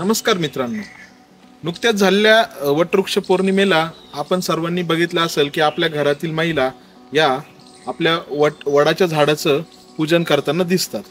नमस्कार मित्रांनो, नुकत्याच झालेल्या वटवृक्ष पौर्णिमेला आपण सर्वांनी बघितलं असेल की आपल्या घरातील महिला या आपल्या वडाच्या झाडाचं पूजन करताना दिसतात।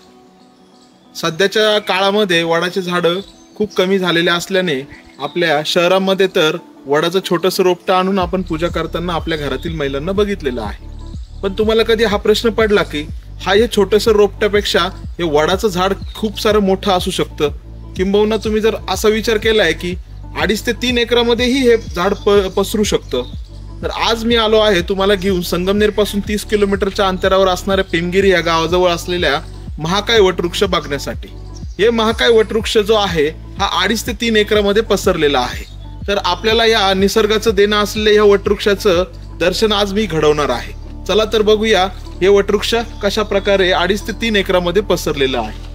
सध्याच्या काळामध्ये वडाचे झाडं खूप कमी झालेले असल्याने आपल्या शहरामध्ये तर वडाचं छोटंसं रोपटं आणून आपण पूजा करताना आपल्या घरातील महिलांना बघितलेलं आहे। पण तुम्हाला कधी हा प्रश्न पडला की हे छोटंसं रोपट्यापेक्षा हे वडाचं झाड खूप सारं मोठं असू शकतं? किंबहुना तुम्ही जर असा विचार केलाय की 2.5 ते 3 एकरामध्येही हे झाड पसरू शकतं, तर आज मी आलो आहे तुम्हाला घेऊन संगमनेर पासून 30 किलोमीटरच्या अंतरावर असणाऱ्या पेमगिरी या गावाजवळ असलेल्या महाकाय वटवृक्ष बघण्यासाठी। हे महाकाय वटवृक्ष जो आहे हा 2.5 ते 3 एकरामध्ये पसरलेला आहे। तर आपल्याला या निसर्गाचं देणं असलेल्या या वटवृक्षाचं दर्शन आज मी घडवणार आहे। चला तर बघूया हे वटवृक्ष कशा प्रकारे 2.5 ते 3 एकरामध्ये पसरलेलं आहे।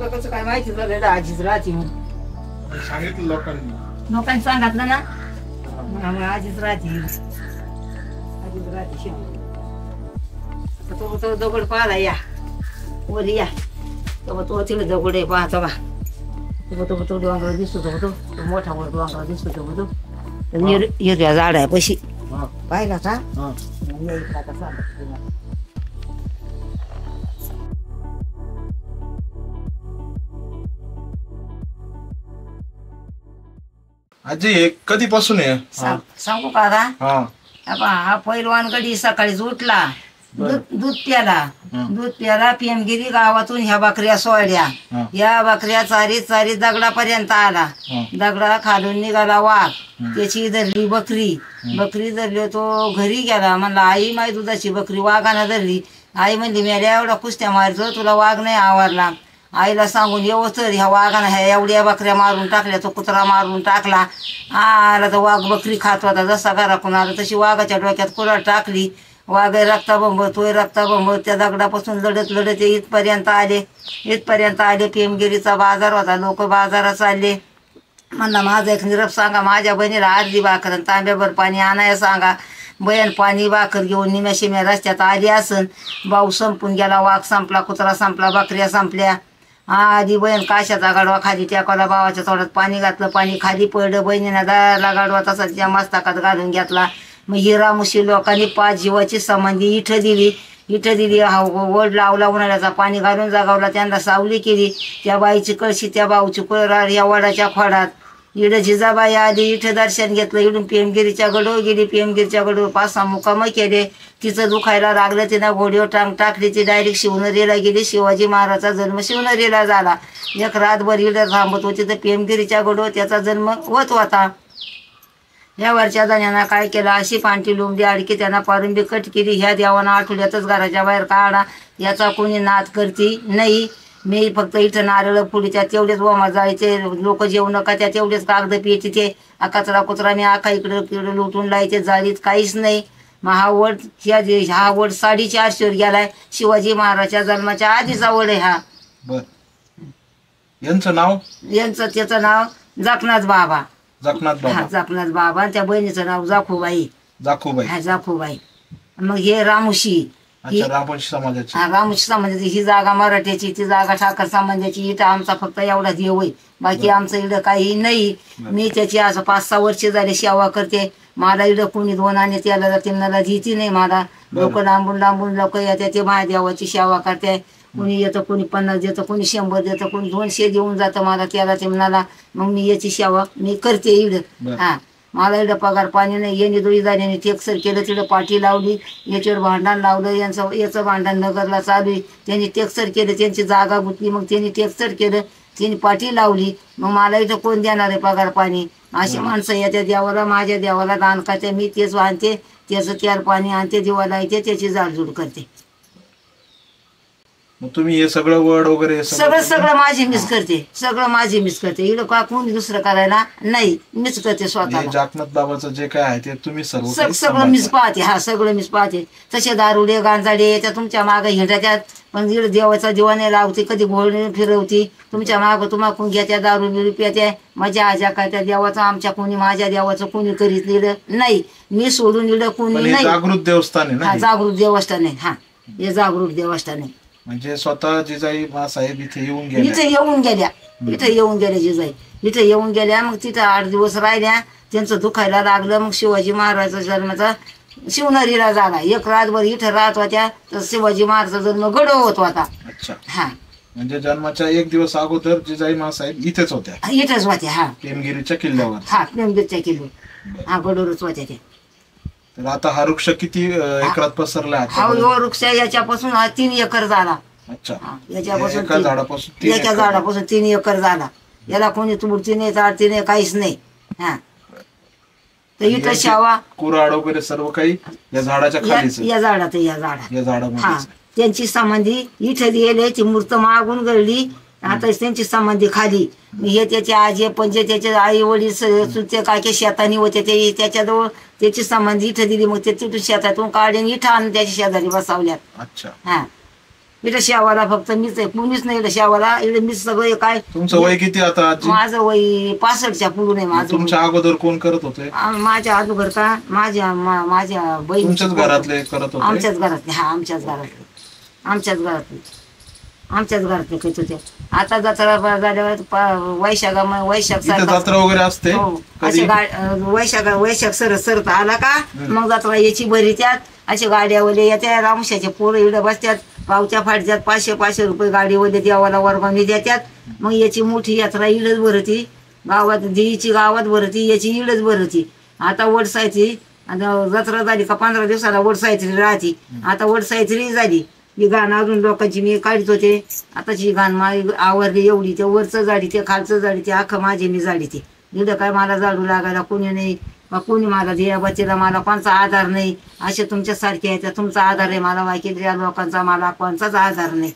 कसं काय माहिती झालं आजीच राहते म्हणून सांगितलं लोकांनी सांगितलं ना, मग आजीच राहते तो दगड पाहला या वर या तो तिला दगड आहे पाहतो का तो डोंगर दिसतो तो मोठा वर डोंगर दिसतो तो हिरव्या झाड आहे पशी पाहिला का आजी कधीपासून आहे? सांगू का आता हा पैलवान गडी सकाळीच उठला, दूध प्याला पेमगिरी गावातून ह्या बकऱ्या सोडल्या, या बकऱ्या चारी दगडापर्यंत आला, दगडा खालून निघाला वाघ, त्याची धरली बकरी धरली, तो घरी गेला, म्हणला आई माई दुधाची बकरी वाघानं धरली। आई म्हणली मेल्या एवढा कुस्त्या मारतो तुला वाघ नाही आवरला। आईला सांगून येऊ तर ह्या वाघानं ह्या एवढ्या बकऱ्या मारून टाकल्या, तो कुत्रा मारून टाकला। आला तर वाघ बकरी खात होता, जसा घराकडून आला तशी वाघाच्या डोक्यात कुऱ्हाड टाकली, वाघ रक्ताबंब त्या दगडापासून लढत इथपर्यंत आले। पेमगिरीचा बाजार होता, लोक बाजारात चालले। म्हणला माझा एक निरोप सांगा, माझ्या बहिणीला अर्धी भाकर आणि तांब्याभर पाणी आणायला सांगा। बहीण पाणी भाकर घेऊन निम्या शिम्या रस्त्यात आली असन, भाऊ संपून गेला, वाघ संपला, कुत्रा संपला, बकऱ्या संपल्या। आधी बहीण काशाचा गाडवा खाली टेकवला, भावाच्या तोंडात पाणी घातलं, पाणी खाली पडलं, बहिणीनं दाराला गाडवा तसा तिच्या मस्तकात घालून घेतला। मग हिरा मुशी लोकांनी 5 जीवाची समाधी इठ दिली, वड लावला, उन्हाळ्याचा पाणी घालून जागावला, त्यांना सावली केली। त्या बाईची कळशी त्या भाऊची कुऱ्हाड या वडाच्या खोडात। इडं जिजाबाई आली, इथं दर्शन घेतलं, इडून पेमगिरीच्या गडवर गेली, पेमगिरीच्या गडवर 5-6 मुक्काम केले। तिचं दुखायला लागलं, तिनं घोडीवर टांग टाकली, ती डायरेक्ट शिवनेरीला गेली। शिवाजी महाराजाचा जन्म शिवनेरीला झाला, एक रातभर इडं थांबत होती तर पेमगिरीच्या गडवर त्याचा जन्म होत होता। या वरच्या जाण्यानं काय केलं, अशी पांठी लोंबली अडकी, त्यांना पारुंबी कट केली। ह्या देवानं आठवड्यातच घराच्या बाहेर काढा, याचा कोणी नाद करती नाही। मी फक्त इथं नारळ पुढच्या तेवढेच वमा जायचे, लोक जेवू नका त्या तेवढेच कागद पियचे, ते कचरा कुत्रा मी आखा इकडं लुटून लायचे, जाळीत काहीच नाही। मग हा वड 450 वर गेलाय, शिवाजी महाराजांच्या जन्माच्या आधीचा वड आहे हा। त्याचं नाव जखनाथ बाबा। जखनाथ बाबा, त्या बहिणीचं नाव जाखूबाई। मग हे रामुशी, रामोशी समाजाची. रामोशी समाजाची ही जागा मराठ्याची, ती जागा ठाकर समाजाची. इथं आमचा फक्त एवढा देव होय, बाकी आमचं इकडं काही नाही. मी त्याची आज 5-6 वर्ष झाले सेवा करते. मला इकडं कोणी 2 आणे त्याला 3 देती नाही. मला लोक लांबून लांबून लोक येतात, ते माझ्या देवाची सेवा करते. कोणी येतं, कोणी 50 देतं, कोणी 100 देतं, कोणी 200 देऊन जातं मला त्याला ते म्हणाला. मग मी याची सेवा मी करते इकडं. मला इकडं पगार पाणी नाही. यांनी जोडीदारांनी टेक्सर केलं, तिकडं पाठी लावली, याच्यावर भांडण लावलं. याचं भांडण नगरला चालू आहे. त्यांनी टेक्सर केलं, त्यांची जागा गुतली. मग त्यांनी टेक्सर केलं, त्यांनी पाठी लावली. मग मला इथं कोण देणार आहे पगार पाणी? अशी माणसं येत्या देवाला, माझ्या देवाला दान करते. मी तेच आणते, त्याचं तेल पाणी आणते, दिवाला येते, त्याची जाडजूड करते. मग तुम्ही हे सगळं वड वगैरे सगळं माझी मिस करते. सगळं माझी मिस करते. इकडं का कोणी दुसरं करायला नाही, मीच करते स्वतः. जाकनाथ बाबाचं जे काय आहे ते तुम्ही सगळं मीच पाहते. सगळं मीच पाहते. तसे दारुडे गांजाडे येतात तुमच्या मागं हिंडतात, पण इकडे देवाचा दिवाने लावते, कधी घोडे फिरवती तुमच्या मागं. तुम्हाला घेत्या, दारू बिरू प्यात्या, मजा आजा करत्या. देवाचं आमच्या कोणी, माझ्या देवाचं कोणी करीत नाही. मी सोडून इकडं कोणी नाही. जागृत देवस्थान आहे. जागृत देवस्थान आहे. हे जागृत देवस्थान आहे. म्हणजे स्वतः जिजाई मासाहेब इथे येऊन गेल्या. इथे येऊन गेल्या जिजाई. इथे येऊन गेल्या. मग तिथं 8 दिवस राहिल्या. त्यांचं दुखायला लागलं. मग शिवाजी महाराजाचा जन्माचा शिवनेरीला झाला. 1 रातभर इथं राहत होत्या. तर शिवाजी महाराजाचा जन्म गडो होत होता. म्हणजे जन्माच्या 1 दिवस अगोदर जिजाई मासाहेब इथेच होत्या. इथेच होत्या. पेमगिरीच्या किल्ल्यावर. पेमगिरीच्या किल्ल्यावर. गडोरच होत्या त्या. तर आता हा वृक्ष किती एकरात पसरला? हा वृक्ष याच्यापासून 3 एकर झाला. याच्यापासून एका झाडापासून 3 एकर झाला. याला कोणी तुडती नाही, चाडती नाही, काहीच नाही. तर इथं शावा कुराड वगैरे सर्व काही या झाडाच्या खाली, या झाडामध्ये. त्यांची समाधी इथं दिली. ती मूर्त मागून गळली. आता त्यांची समाधी खाली. हे त्याचे आजी पंजे, त्याचे आई वडील, चुलते काके शेतानी होते, ते त्याच्याजवळ त्याची समाधी इथं दिली. मग ते तिथून शेतातून काढून इथं आणून त्याच्या शेजारी बसवल्यात. इथं शेवाला फक्त मीच आहे, कुणीच नाही इथं शेवाला. इकडे मीच सगळं. काय तुमचं वय किती आता? माझं वय 65च्या पुढून आहे. माझं. तुमच्या अगोदर कोण करत होते? माझ्या अगोदर का माझ्या बहिणीच्याच घरातले करत होते? आमच्याच घरातले. आमच्याच घरातले करत होते. आता जत्रा झाल्यावर वैशाख जत्रा वगैरे असते. वैशाख सरत आला का मग जत्रा याची भरी. त्यात अशा गाड्यावाले येत्या. रामशाचे पोरं इकडे बसतात, पावत्या फाटतात. 500-500 रुपये गाडीवाले देवाला वर्गावणी देतात. मग याची मोठी यात्रा इडच भरती. गावात देवीची गावात भरती, याची इडच भरती. आता वडसायत्री जत्रा झाली का 15 दिवसाला वडसायत्री राहते. आता वडसायत्री झाली. ही गाणं अजून लोकांची मी काढत होते. आताची गाण आवरली एवढी. ते वरचं जाडी, ते खालचं जाडी, ते अख्खं माझे मी जाडी. ते इकडं काय मला झाडू लागायला कोणी नाही, कोणी मला दिया बच्चेला मला कोणचा आधार नाही. असे तुमच्यासारखे आहेत, तुमचा आधार आहे मला. बाकी लोकांचा मला कोणताच आधार नाही.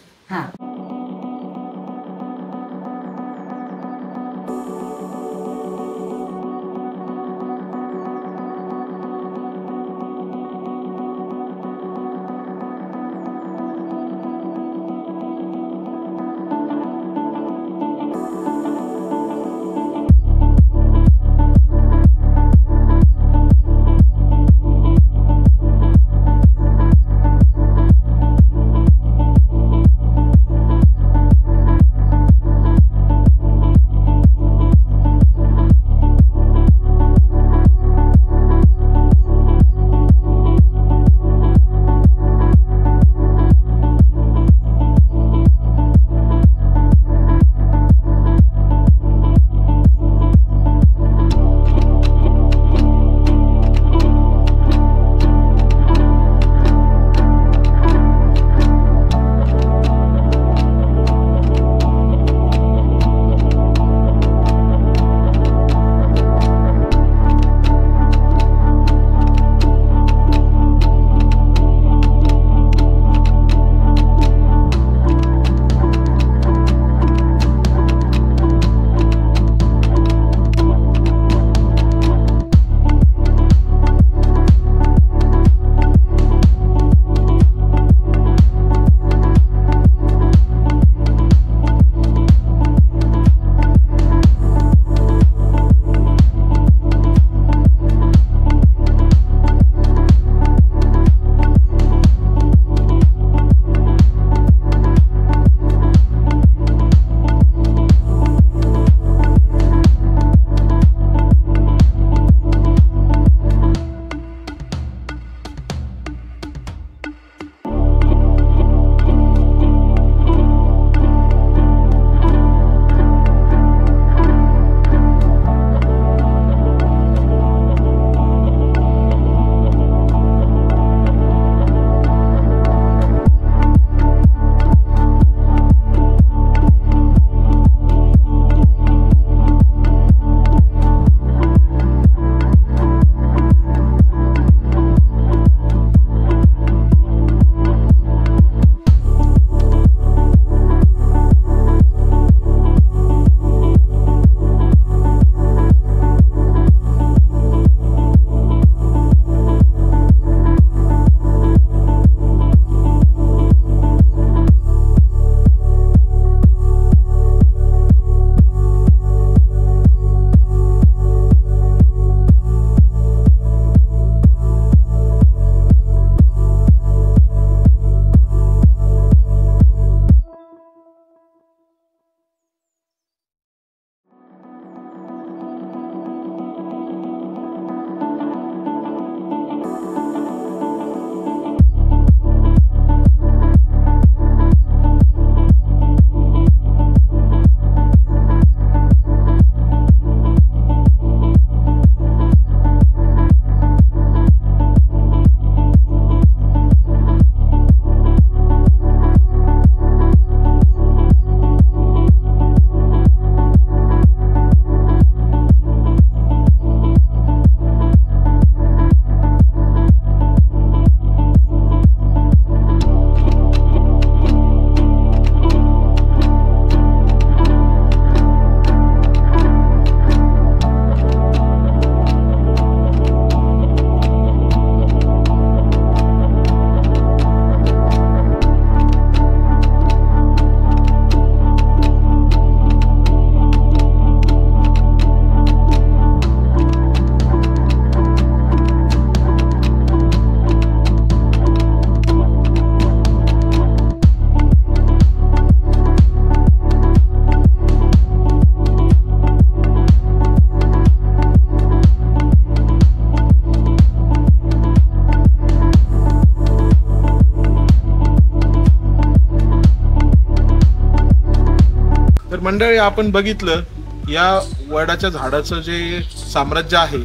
मंडळी, आपण बघितलं या वडाच्या झाडाचं जे साम्राज्य आहे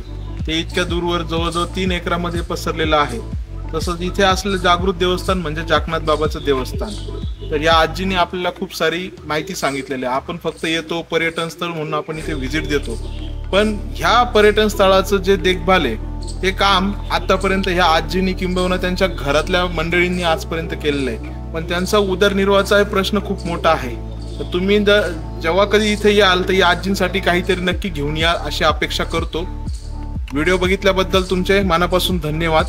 ते इतक्या दूरवर जवळजवळ 3 एकरामध्ये पसरलेलं आहे. तसंच इथे असलेलं जागृत देवस्थान म्हणजे जाकनाथ बाबाचं देवस्थान. तर या आजीने आपल्याला खूप सारी माहिती सांगितलेली आहे. आपण फक्त येतो पर्यटन स्थळ म्हणून आपण इथे व्हिजिट देतो, पण ह्या पर्यटन स्थळाचं जे देखभाल आहे ते काम आतापर्यंत ह्या आजींनी किंबहुना त्यांच्या घरातल्या मंडळींनी आजपर्यंत केलेलं आहे. पण त्यांचा उदरनिर्वाहाचा प्रश्न खूप मोठा आहे. तर तुम्ही जेव्हा कधी इथे याल तर या आजींसाठी काहीतरी नक्की घेऊन या अशी अपेक्षा करतो. व्हिडिओ बघितल्याबद्दल तुमचे मनापासून धन्यवाद.